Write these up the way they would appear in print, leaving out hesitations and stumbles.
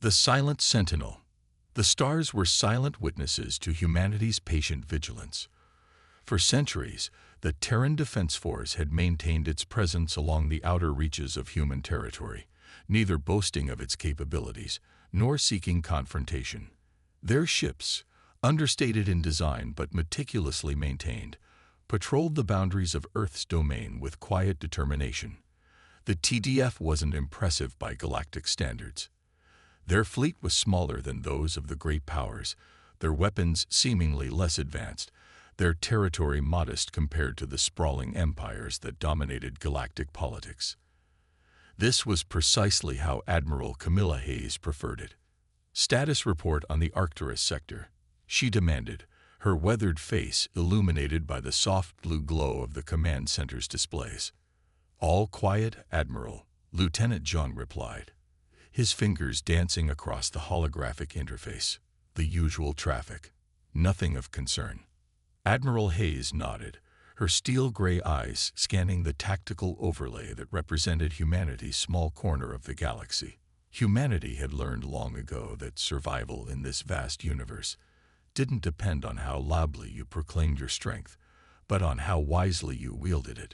The Silent Sentinel. The stars were silent witnesses to humanity's patient vigilance. For centuries, the Terran Defense Force had maintained its presence along the outer reaches of human territory, neither boasting of its capabilities nor seeking confrontation. Their ships, understated in design but meticulously maintained, patrolled the boundaries of Earth's domain with quiet determination. The TDF wasn't impressive by galactic standards. Their fleet was smaller than those of the great powers, their weapons seemingly less advanced, their territory modest compared to the sprawling empires that dominated galactic politics. This was precisely how Admiral Camilla Hayes preferred it. Status report on the Arcturus sector, she demanded, her weathered face illuminated by the soft blue glow of the command center's displays. All quiet, Admiral, Lieutenant John replied, his fingers dancing across the holographic interface. The usual traffic. Nothing of concern. Admiral Hayes nodded, her steel-gray eyes scanning the tactical overlay that represented humanity's small corner of the galaxy. Humanity had learned long ago that survival in this vast universe didn't depend on how loudly you proclaimed your strength, but on how wisely you wielded it.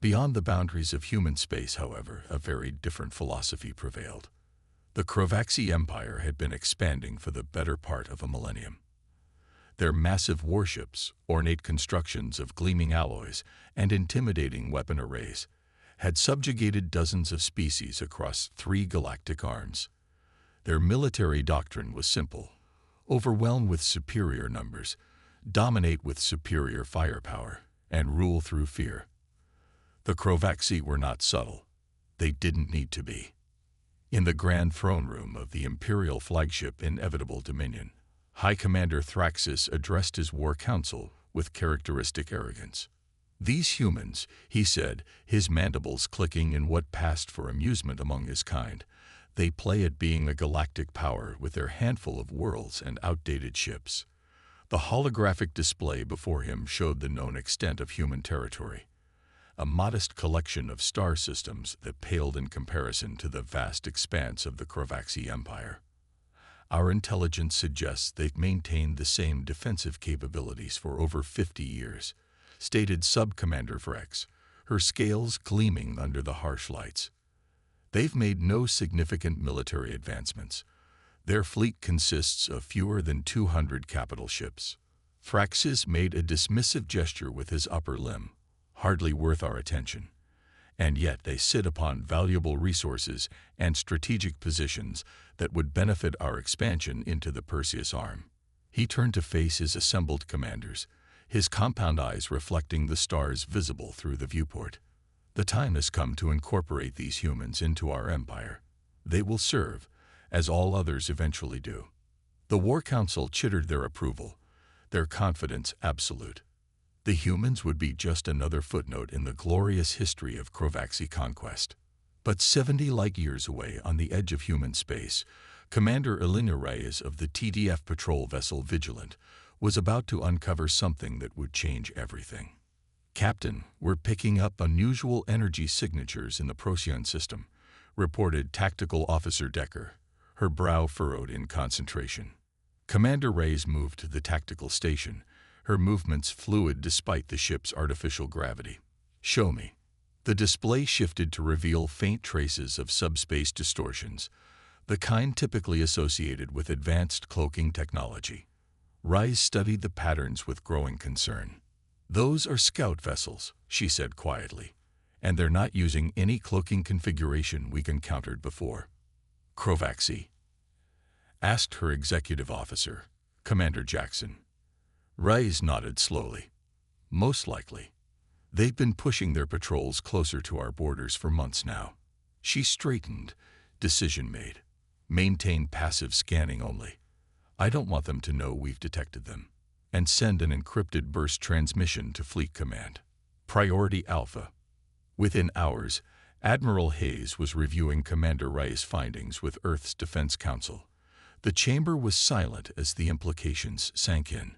Beyond the boundaries of human space, however, a very different philosophy prevailed. The Galactic Empire had been expanding for the better part of a millennium. Their massive warships, ornate constructions of gleaming alloys, and intimidating weapon arrays had subjugated dozens of species across 3 galactic arms. Their military doctrine was simple: overwhelm with superior numbers, dominate with superior firepower, and rule through fear. The Galactic were not subtle. They didn't need to be. In the grand throne room of the Imperial flagship Inevitable Dominion, High Commander Thraxis addressed his war council with characteristic arrogance. "These humans," he said, his mandibles clicking in what passed for amusement among his kind, "they play at being a galactic power with their handful of worlds and outdated ships." The holographic display before him showed the known extent of human territory, a modest collection of star systems that paled in comparison to the vast expanse of the Galactic Empire. "Our intelligence suggests they've maintained the same defensive capabilities for over 50 years, stated Sub-Commander Vrex, her scales gleaming under the harsh lights. "They've made no significant military advancements. Their fleet consists of fewer than 200 capital ships." Thraxis made a dismissive gesture with his upper limb. "Hardly worth our attention. And yet they sit upon valuable resources and strategic positions that would benefit our expansion into the Perseus Arm." He turned to face his assembled commanders, his compound eyes reflecting the stars visible through the viewport. "The time has come to incorporate these humans into our empire. They will serve, as all others eventually do." The War Council chittered their approval, their confidence absolute. The humans would be just another footnote in the glorious history of Galactic conquest. But 70 light-years away on the edge of human space, Commander Elena Reyes of the TDF patrol vessel Vigilant was about to uncover something that would change everything. "Captain, we're picking up unusual energy signatures in the Procyon system," reported Tactical Officer Decker, her brow furrowed in concentration. Commander Reyes moved to the tactical station, her movements fluid despite the ship's artificial gravity. "Show me." The display shifted to reveal faint traces of subspace distortions, the kind typically associated with advanced cloaking technology. Reyes studied the patterns with growing concern. "Those are scout vessels," she said quietly, "and they're not using any cloaking configuration we've encountered before." "Galactic?" asked her executive officer, Commander Jackson. Reyes nodded slowly. "Most likely. They've been pushing their patrols closer to our borders for months now." She straightened, decision made. "Maintain passive scanning only. I don't want them to know we've detected them. And send an encrypted burst transmission to Fleet Command. Priority Alpha." Within hours, Admiral Hayes was reviewing Commander Reyes' findings with Earth's Defense Council. The chamber was silent as the implications sank in.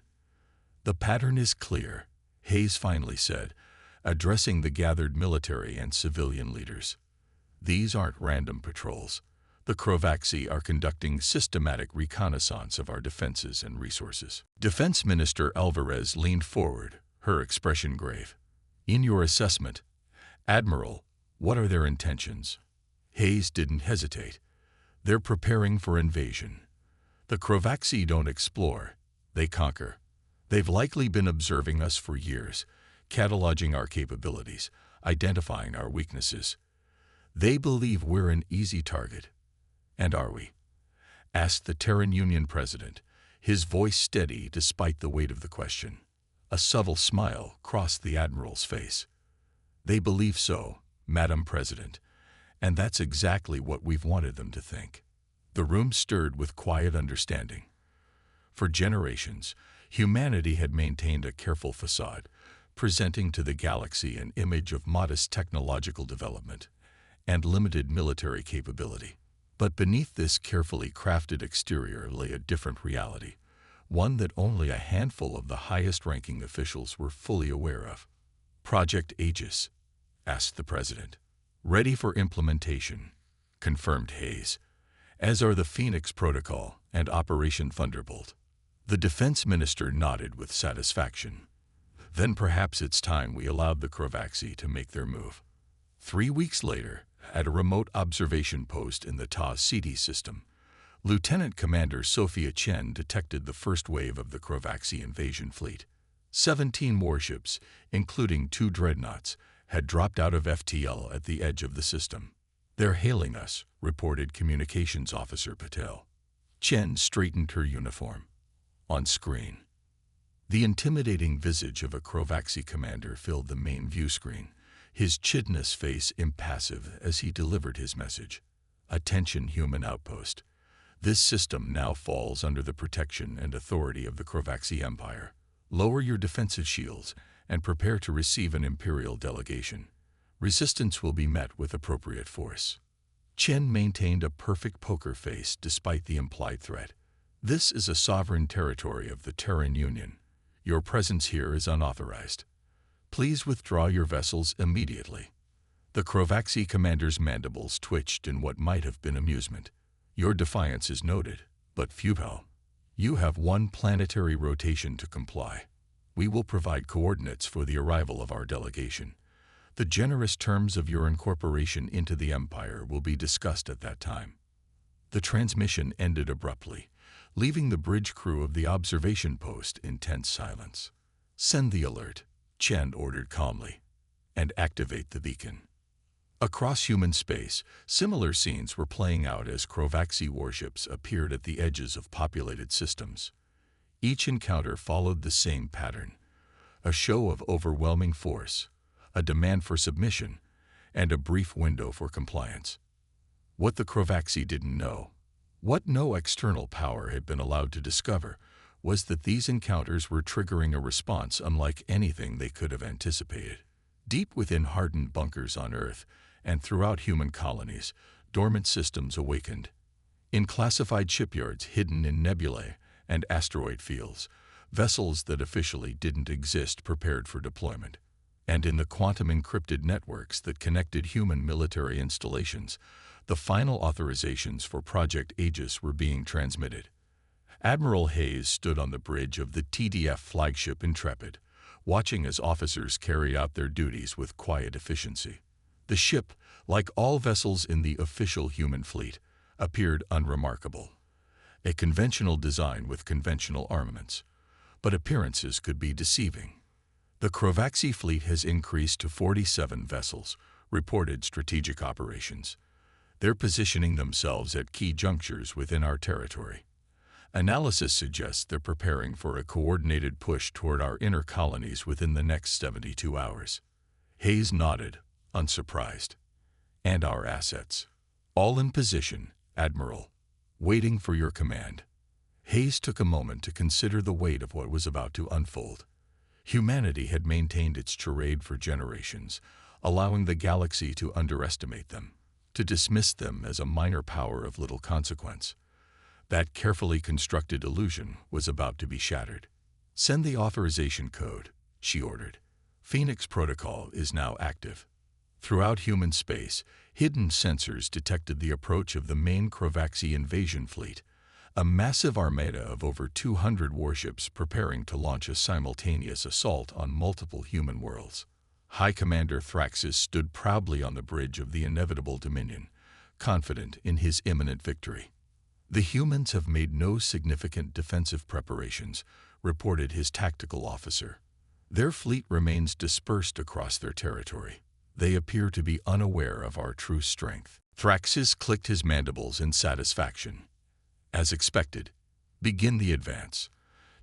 "The pattern is clear," Hayes finally said, addressing the gathered military and civilian leaders. "These aren't random patrols. The Crovaxi are conducting systematic reconnaissance of our defenses and resources. Defense Minister Alvarez leaned forward, her expression grave. In your assessment, Admiral, what are their intentions? Hayes didn't hesitate. They're preparing for invasion. The Crovaxi don't explore, they conquer. They've likely been observing us for years, cataloging our capabilities, identifying our weaknesses. They believe we're an easy target. And are we? Asked the Terran Union president, his voice steady despite the weight of the question. A subtle smile crossed the admiral's face. They believe so, Madam President, and that's exactly what we've wanted them to think. The room stirred with quiet understanding. For generations, humanity had maintained a careful facade, presenting to the galaxy an image of modest technological development and limited military capability. But beneath this carefully crafted exterior lay a different reality, one that only a handful of the highest-ranking officials were fully aware of. Project Aegis, asked the president. Ready for implementation, confirmed Hayes, as are the Phoenix Protocol and Operation Thunderbolt. The defense minister nodded with satisfaction. Then perhaps it's time we allowed the Crovaxi to make their move. 3 weeks later, at a remote observation post in the Ta-Ceti system, Lieutenant Commander Sophia Chen detected the first wave of the Crovaxi invasion fleet. 17 warships, including 2 dreadnoughts, had dropped out of FTL at the edge of the system. They're hailing us, reported Communications Officer Patel. Chen straightened her uniform. On screen, the intimidating visage of a Crovaxi commander filled the main view screen, his chidness face impassive as he delivered his message. Attention, human outpost. This system now falls under the protection and authority of the Crovaxi Empire. Lower your defensive shields and prepare to receive an Imperial delegation. Resistance will be met with appropriate force. Chen maintained a perfect poker face despite the implied threat. This is a sovereign territory of the Terran Union. Your presence here is unauthorized. Please withdraw your vessels immediately. The Crovaxi commander's mandibles twitched in what might have been amusement. Your defiance is noted, but futile. You have 1 planetary rotation to comply. We will provide coordinates for the arrival of our delegation. The generous terms of your incorporation into the Empire will be discussed at that time. The transmission ended abruptly, leaving the bridge crew of the observation post in tense silence. Send the alert, Chen ordered calmly, and activate the beacon. Across human space, similar scenes were playing out as Crovaxi warships appeared at the edges of populated systems. Each encounter followed the same pattern: a show of overwhelming force, a demand for submission, and a brief window for compliance. What the Crovaxi didn't know, what no external power had been allowed to discover, was that these encounters were triggering a response unlike anything they could have anticipated. Deep within hardened bunkers on Earth and throughout human colonies, dormant systems awakened. In classified shipyards hidden in nebulae and asteroid fields, vessels that officially didn't exist prepared for deployment. And in the quantum-encrypted networks that connected human military installations, the final authorizations for Project Aegis were being transmitted. Admiral Hayes stood on the bridge of the TDF flagship Intrepid, watching as officers carried out their duties with quiet efficiency. The ship, like all vessels in the official human fleet, appeared unremarkable. A conventional design with conventional armaments. But appearances could be deceiving. The Crovaxi fleet has increased to 47 vessels, reported Strategic Operations. They're positioning themselves at key junctures within our territory. Analysis suggests they're preparing for a coordinated push toward our inner colonies within the next 72 hours. Hayes nodded, unsurprised. And our assets. All in position, Admiral. Waiting for your command. Hayes took a moment to consider the weight of what was about to unfold. Humanity had maintained its charade for generations, allowing the galaxy to underestimate them, to dismiss them as a minor power of little consequence. That carefully constructed illusion was about to be shattered. Send the authorization code, she ordered. Phoenix Protocol is now active. Throughout human space, hidden sensors detected the approach of the main Crovaxi invasion fleet, a massive armada of over 200 warships preparing to launch a simultaneous assault on multiple human worlds. High Commander Thraxus stood proudly on the bridge of the inevitable Dominion, confident in his imminent victory. "The humans have made no significant defensive preparations," reported his tactical officer. "Their fleet remains dispersed across their territory. They appear to be unaware of our true strength." Thraxus clicked his mandibles in satisfaction. "As expected, begin the advance.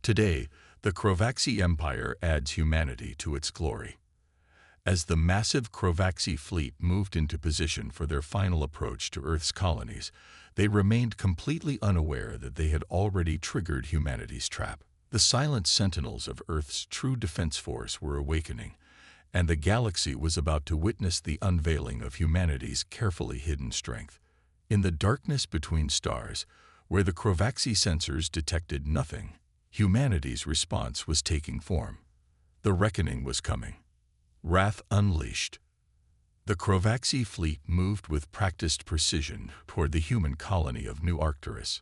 Today, the Crovaxi Empire adds humanity to its glory." As the massive Crovaxi fleet moved into position for their final approach to Earth's colonies, they remained completely unaware that they had already triggered humanity's trap. The silent sentinels of Earth's true defense force were awakening, and the galaxy was about to witness the unveiling of humanity's carefully hidden strength. In the darkness between stars, where the Crovaxi sensors detected nothing, humanity's response was taking form. The reckoning was coming. Wrath unleashed. The Crovaxi fleet moved with practiced precision toward the human colony of New Arcturus.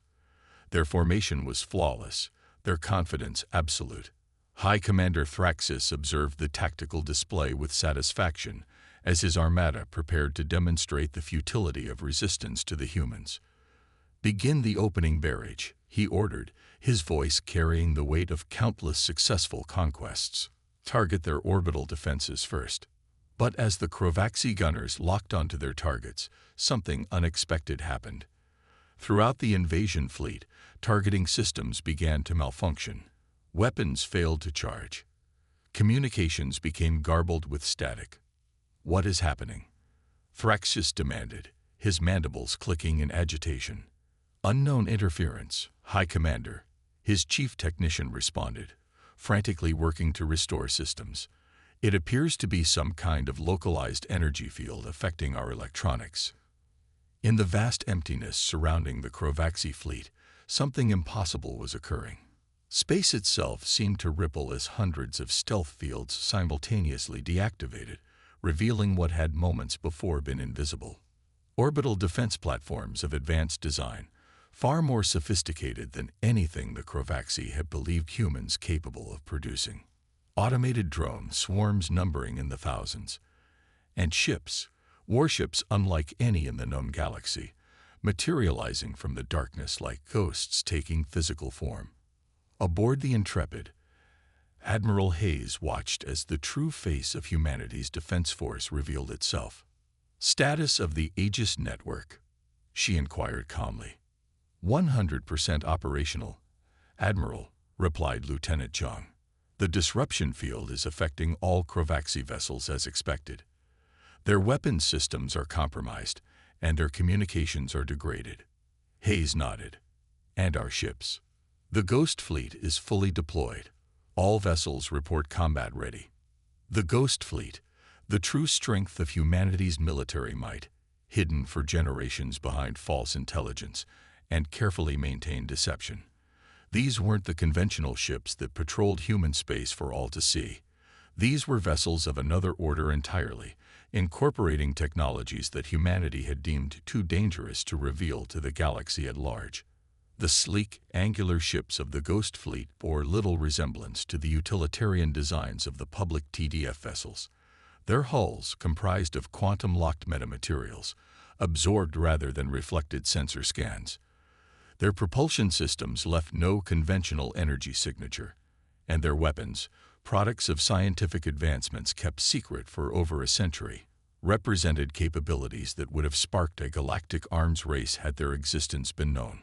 Their formation was flawless, their confidence absolute. High Commander Thraxus observed the tactical display with satisfaction as his armada prepared to demonstrate the futility of resistance to the humans. "Begin the opening barrage," he ordered, his voice carrying the weight of countless successful conquests. "Target their orbital defenses first." But as the Crovaxi gunners locked onto their targets, something unexpected happened. Throughout the invasion fleet, targeting systems began to malfunction. Weapons failed to charge. Communications became garbled with static. "What is happening?" Thraxus demanded, his mandibles clicking in agitation. "Unknown interference, High Commander," his chief technician responded, frantically working to restore systems. "It appears to be some kind of localized energy field affecting our electronics." In the vast emptiness surrounding the Crovaxi fleet, something impossible was occurring. Space itself seemed to ripple as hundreds of stealth fields simultaneously deactivated, revealing what had moments before been invisible. Orbital defense platforms of advanced design, far more sophisticated than anything the Crovaxi had believed humans capable of producing. Automated drone swarms numbering in the thousands. And ships, warships unlike any in the known galaxy, materializing from the darkness like ghosts taking physical form. Aboard the Intrepid, Admiral Hayes watched as the true face of humanity's defense force revealed itself. "Status of the Aegis network?" she inquired calmly. 100% operational, Admiral," replied Lieutenant Zhang. "The disruption field is affecting all Crovaxi vessels as expected. Their weapons systems are compromised, and their communications are degraded." Hayes nodded. "And our ships?" "The Ghost Fleet is fully deployed. All vessels report combat ready." The Ghost Fleet, the true strength of humanity's military might, hidden for generations behind false intelligence and carefully maintained deception. These weren't the conventional ships that patrolled human space for all to see. These were vessels of another order entirely, incorporating technologies that humanity had deemed too dangerous to reveal to the galaxy at large. The sleek, angular ships of the Ghost Fleet bore little resemblance to the utilitarian designs of the public TDF vessels. Their hulls, comprised of quantum-locked metamaterials, absorbed rather than reflected sensor scans. Their propulsion systems left no conventional energy signature, and their weapons, products of scientific advancements kept secret for over a century, represented capabilities that would have sparked a galactic arms race had their existence been known.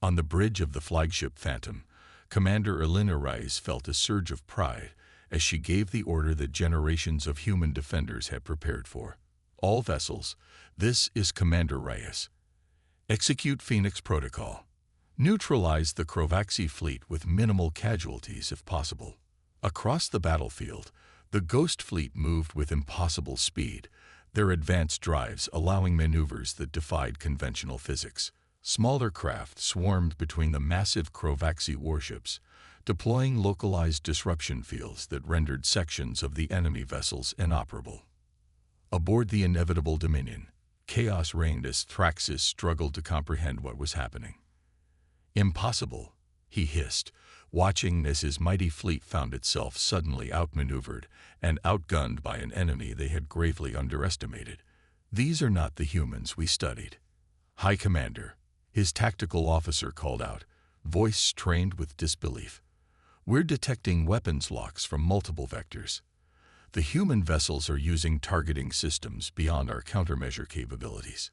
On the bridge of the flagship Phantom, Commander Elena Rice felt a surge of pride as she gave the order that generations of human defenders had prepared for. "All vessels, this is Commander Reyes. Execute Phoenix Protocol. Neutralize the Crovaxi fleet with minimal casualties if possible." Across the battlefield, the Ghost Fleet moved with impossible speed, their advanced drives allowing maneuvers that defied conventional physics. Smaller craft swarmed between the massive Crovaxi warships, deploying localized disruption fields that rendered sections of the enemy vessels inoperable. Aboard the inevitable Dominion, chaos reigned as Thraxus struggled to comprehend what was happening. "Impossible," he hissed, watching as his mighty fleet found itself suddenly outmaneuvered and outgunned by an enemy they had gravely underestimated. "These are not the humans we studied." "High Commander," his tactical officer called out, voice strained with disbelief. "We're detecting weapons locks from multiple vectors. The human vessels are using targeting systems beyond our countermeasure capabilities."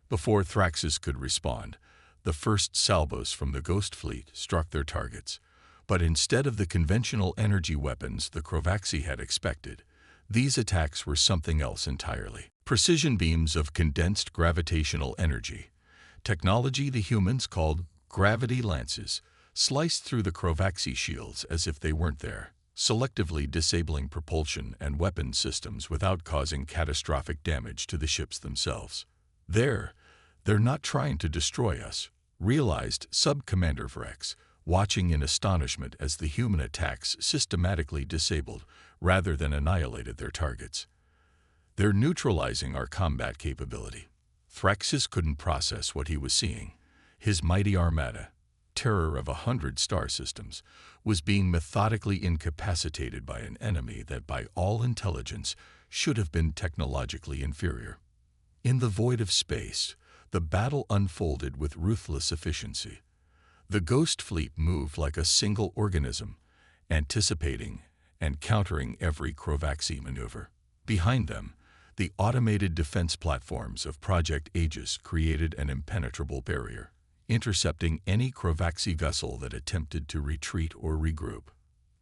Before Thraxus could respond, the first salvos from the Ghost Fleet struck their targets. But instead of the conventional energy weapons the Crovaxi had expected, these attacks were something else entirely. Precision beams of condensed gravitational energy, technology the humans called gravity lances, sliced through the Crovaxi shields as if they weren't there, selectively disabling propulsion and weapons systems without causing catastrophic damage to the ships themselves. They're not trying to destroy us," realized Sub-Commander Vrex, watching in astonishment as the human attacks systematically disabled rather than annihilated their targets. "They're neutralizing our combat capability." Thraxus couldn't process what he was seeing. His mighty armada, terror of 100 star systems, was being methodically incapacitated by an enemy that by all intelligence should have been technologically inferior. In the void of space, the battle unfolded with ruthless efficiency. The Ghost Fleet moved like a single organism, anticipating and countering every Crovaxi maneuver. Behind them, the automated defense platforms of Project Aegis created an impenetrable barrier, intercepting any Crovaxi vessel that attempted to retreat or regroup.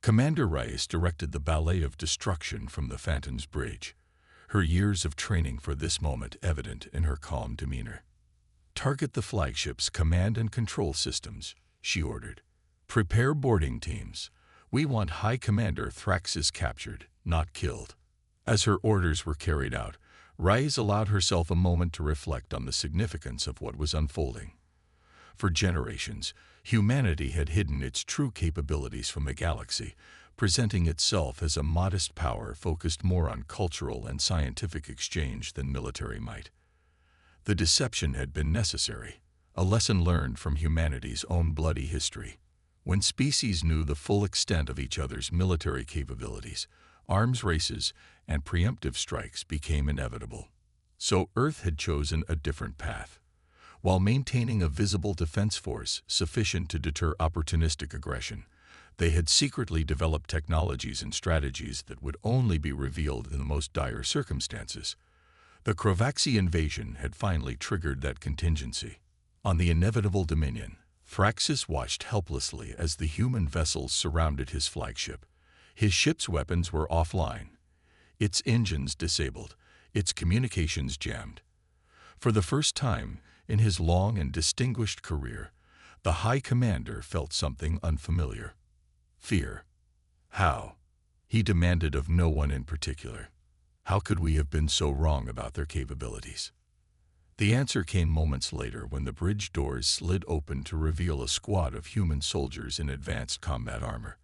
Commander Rice directed the ballet of destruction from the Phantom's bridge, her years of training for this moment evident in her calm demeanor. "Target the flagship's command and control systems," she ordered. "Prepare boarding teams. We want High Commander Thraxus captured, not killed." As her orders were carried out, Rice allowed herself a moment to reflect on the significance of what was unfolding. For generations, humanity had hidden its true capabilities from the galaxy, presenting itself as a modest power focused more on cultural and scientific exchange than military might. The deception had been necessary, a lesson learned from humanity's own bloody history. When species knew the full extent of each other's military capabilities, arms races and preemptive strikes became inevitable. So Earth had chosen a different path. While maintaining a visible defense force sufficient to deter opportunistic aggression, they had secretly developed technologies and strategies that would only be revealed in the most dire circumstances. The Crovaxi invasion had finally triggered that contingency. On the inevitable Dominion, Thraxus watched helplessly as the human vessels surrounded his flagship. His ship's weapons were offline, its engines disabled, its communications jammed. For the first time in his long and distinguished career, the High Commander felt something unfamiliar. Fear. How? He demanded of no one in particular. How could we have been so wrong about their capabilities? The answer came moments later when the bridge doors slid open to reveal a squad of human soldiers in advanced combat armor,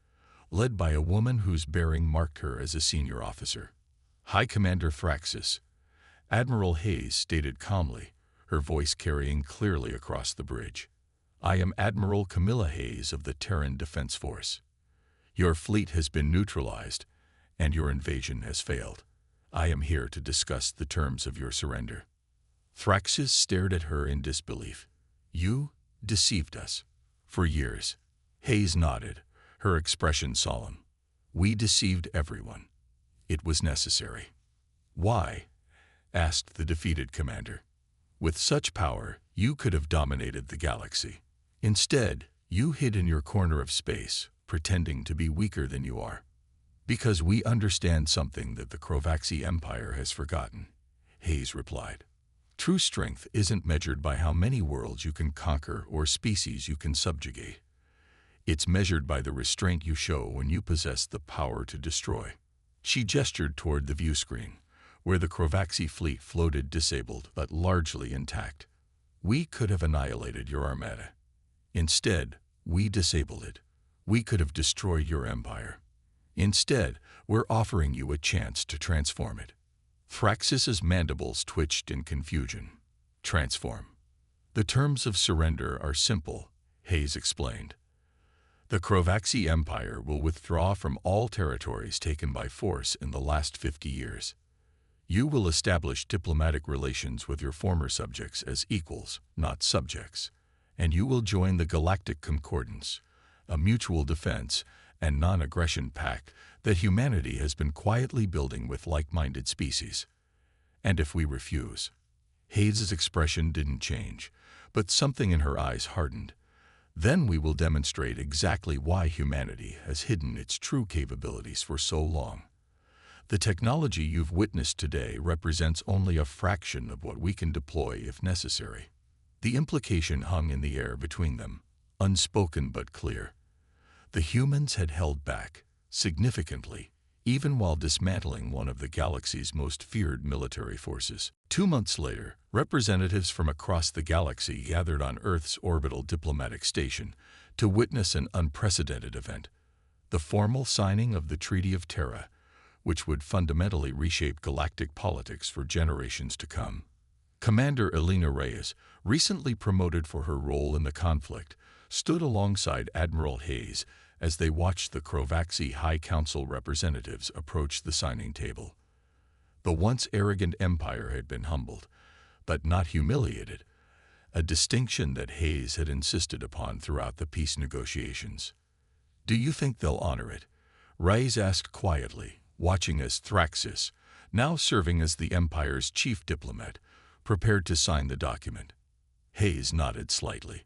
led by a woman whose bearing marked her as a senior officer. "High Commander Thraxus," Admiral Hayes stated calmly, her voice carrying clearly across the bridge. "I am Admiral Camilla Hayes of the Terran Defense Force. Your fleet has been neutralized, and your invasion has failed. I am here to discuss the terms of your surrender." Thraxus stared at her in disbelief. "You deceived us." "For years." Hayes nodded, her expression solemn. "We deceived everyone. It was necessary." "Why?" asked the defeated commander. "With such power, you could have dominated the galaxy. Instead, you hid in your corner of space, pretending to be weaker than you are." "Because we understand something that the Crovaxi Empire has forgotten," Hayes replied. "True strength isn't measured by how many worlds you can conquer or species you can subjugate. It's measured by the restraint you show when you possess the power to destroy." She gestured toward the view screen, where the Crovaxi fleet floated disabled but largely intact. "We could have annihilated your armada. Instead, we disabled it. We could have destroyed your empire. Instead, we're offering you a chance to transform it." Thraxis's mandibles twitched in confusion. Transform. The terms of surrender are simple, Hayes explained. The Crovaxi Empire will withdraw from all territories taken by force in the last 50 years. You will establish diplomatic relations with your former subjects as equals, not subjects, and you will join the Galactic Concordance, a mutual defense and non-aggression pact that humanity has been quietly building with like-minded species. And if we refuse? Hayes' expression didn't change, but something in her eyes hardened. Then we will demonstrate exactly why humanity has hidden its true capabilities for so long. The technology you've witnessed today represents only a fraction of what we can deploy if necessary. The implication hung in the air between them, unspoken but clear. The humans had held back, significantly, even while dismantling one of the galaxy's most feared military forces. 2 months later, representatives from across the galaxy gathered on Earth's orbital diplomatic station to witness an unprecedented event, the formal signing of the Treaty of Terra, which would fundamentally reshape galactic politics for generations to come. Commander Elena Reyes, recently promoted for her role in the conflict, stood alongside Admiral Hayes as they watched the Crovaxi High Council representatives approach the signing table. The once arrogant empire had been humbled, but not humiliated, a distinction that Hayes had insisted upon throughout the peace negotiations. "Do you think they'll honor it?" Reyes asked quietly, watching as Thraxis, now serving as the Empire's chief diplomat, prepared to sign the document. Hayes nodded slightly.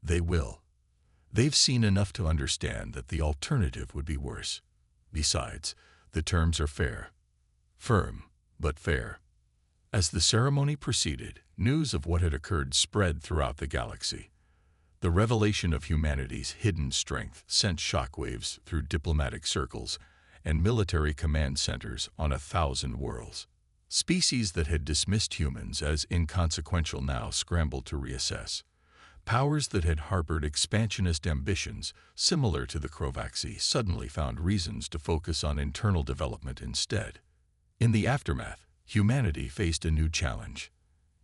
"They will. They've seen enough to understand that the alternative would be worse. Besides, the terms are fair. Firm, but fair." As the ceremony proceeded, news of what had occurred spread throughout the galaxy. The revelation of humanity's hidden strength sent shockwaves through diplomatic circles and military command centers on 1,000 worlds. Species that had dismissed humans as inconsequential now scrambled to reassess. Powers that had harbored expansionist ambitions, similar to the Crovaxi, suddenly found reasons to focus on internal development instead. In the aftermath, humanity faced a new challenge,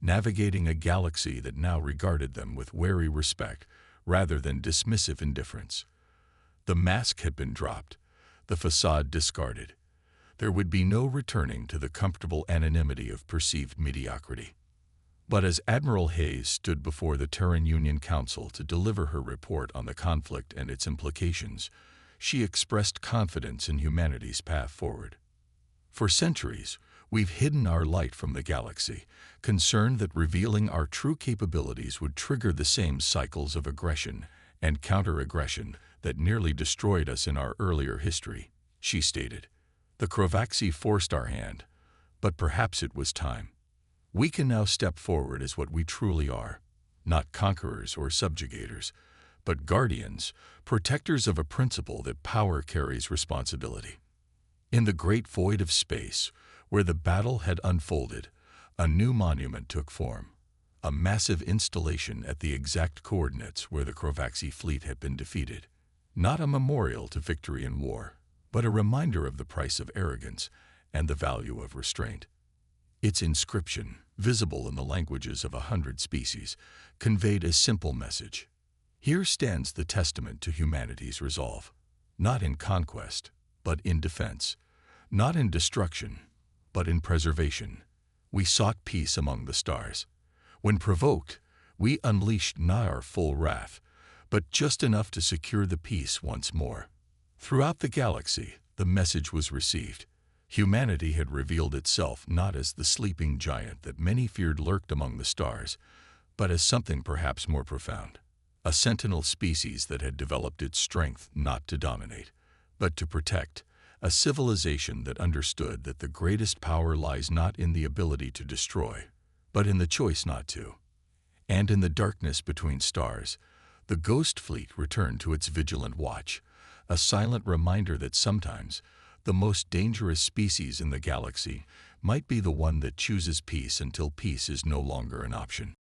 navigating a galaxy that now regarded them with wary respect rather than dismissive indifference. The mask had been dropped, the facade discarded. There would be no returning to the comfortable anonymity of perceived mediocrity. But as Admiral Hayes stood before the Terran Union Council to deliver her report on the conflict and its implications, she expressed confidence in humanity's path forward. "For centuries, we've hidden our light from the galaxy, concerned that revealing our true capabilities would trigger the same cycles of aggression and counter-aggression that nearly destroyed us in our earlier history," she stated. "The Crovaxi forced our hand, but perhaps it was time. We can now step forward as what we truly are, not conquerors or subjugators, but guardians, protectors of a principle that power carries responsibility." In the great void of space, where the battle had unfolded, a new monument took form, a massive installation at the exact coordinates where the Crovaxi fleet had been defeated. Not a memorial to victory in war, but a reminder of the price of arrogance and the value of restraint. Its inscription, visible in the languages of 100 species, conveyed a simple message. Here stands the testament to humanity's resolve, not in conquest, but in defense, not in destruction, but in preservation. We sought peace among the stars. When provoked, we unleashed not our full wrath, but just enough to secure the peace once more. Throughout the galaxy, the message was received. Humanity had revealed itself not as the sleeping giant that many feared lurked among the stars, but as something perhaps more profound. A sentinel species that had developed its strength not to dominate, but to protect. A civilization that understood that the greatest power lies not in the ability to destroy, but in the choice not to. And in the darkness between stars, the Ghost Fleet returned to its vigilant watch, a silent reminder that sometimes the most dangerous species in the galaxy might be the one that chooses peace until peace is no longer an option.